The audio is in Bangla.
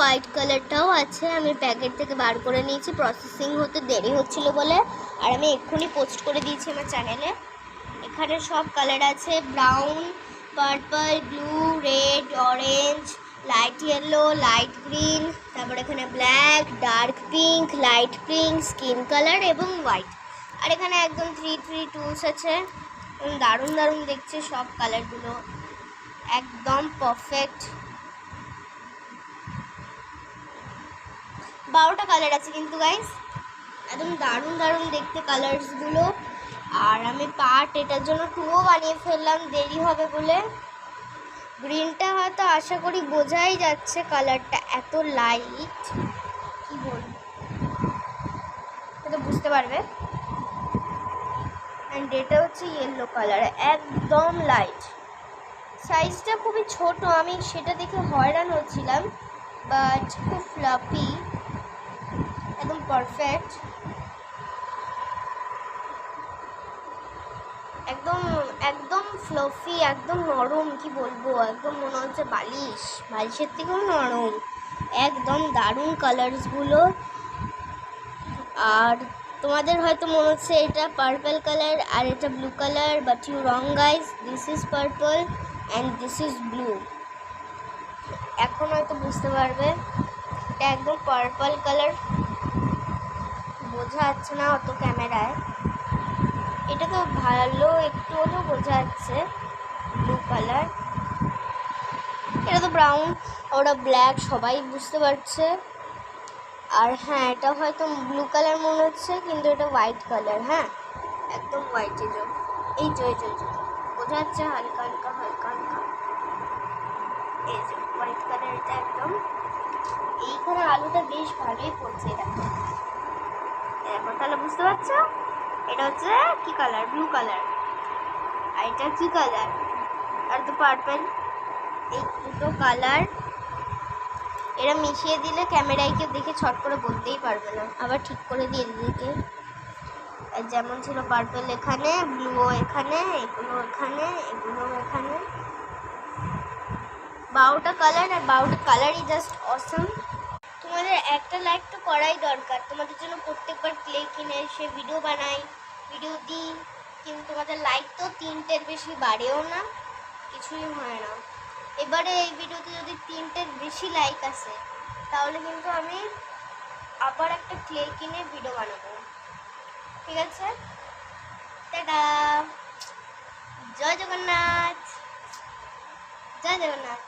হোয়াইট কালারটাও আছে। আমি প্যাকেট থেকে বার করে নিয়েছি, প্রসেসিং হতে দেরি হচ্ছিল বলে, আর আমি এক্ষুনি পোস্ট করে দিয়েছি আমার চ্যানেলে। এখানে সব কালার আছে, brown, purple, blue, red, orange, light yellow, light green, তারপর এখানে black, dark pink, light pink, skin colour এবং হোয়াইট। আর এখানে একদম 3 টুলস আছে। দারুণ দারুণ দেখছে সব কালারগুলো, একদম পারফেক্ট। 12টা কালার আছে কিন্তু গাইস, একদম দারুণ দারুণ দেখতে কালার্সগুলো। আর আমি পার্ট এটার জন্য 2ও বানিয়ে ফেললাম দেরি হবে বলে। গ্রিনটা হয়তো আশা করি বোঝাই যাচ্ছে, কালারটা এত লাইট, কি বলবো, এটা বুঝতে পারবে। অ্যান্ড এটা হচ্ছে ইয়েলো কালার, একদম লাইট। সাইজটা খুবই ছোট, আমি সেটা দেখে হয়রান হচ্ছিলাম, বাট খুব ফ্লাফি, একদম পারফেক্ট, একদম একদম ফ্লফি, একদম নরম, কি বলবো, একদম মনে হচ্ছে বালিশ, বালিশের থেকেও নরম, একদম দারুণ কালার্সগুলো। আর তোমাদের হয়তো মনে হচ্ছে এটা পার্পল কালার আর এটা blue colour, but you wrong guys, this is purple and this is blue. এখন হয়তো বুঝতে পারবে, এটা একদম পার্পল কালার, বোঝা যাচ্ছে না অত ক্যামেরায়, এটা তো ভালো একটু হলেও বোঝা যাচ্ছে ব্লু কালার। এটা তো ব্রাউন, ওটা ব্ল্যাক, সবাই বুঝতে পারছে। আর হ্যাঁ, এটা হয়তো ব্লু কালার মনে হচ্ছে, কিন্তু এটা হোয়াইট কালার, হ্যাঁ একদম হোয়াইট। এই যে বোঝা যাচ্ছে হালকা হালকা হালকা হালকা, এই যে হোয়াইট কালার, এটা একদম। এইখানে আলুটা বেশ ভালোই পড়ছে, দেখো দেখো, তাহলে বুঝতে পারছো এটা হচ্ছে কি কালার, ব্লু কালার, আর এটা কি কালার, আর তো পার্পল। এই দুটো কালার এরা মিশিয়ে দিলে ক্যামেরায় কেউ দেখে ছট করে বলতেই পারবে না, আবার ঠিক করে দিয়ে দিকে। যেমন ছিল পার্পল এখানে, ব্লুও এখানে, এগুলো এখানে, এগুলো এখানে, 12টা কালার, আর 12টা কালারই জাস্ট অসম। তোমাদের একটা লাইক তো করাই দরকার, তোমাদের জন্য প্রত্যেকবার ক্লে কিনে এসে ভিডিও বানাই, ভিডিও দিই, কিন্তু তোমাদের লাইক তো 3টের বেশি বাড়েও না, কিছুই হয় না। এবারে এই ভিডিওতে যদি 3টের বেশি লাইক আসে, তাহলে কিন্তু আমি আবার একটা ক্লে কিনে ভিডিও বানাবো, ঠিক আছে? টাটা, জয় জগন্নাথ, জয় জগন্নাথ।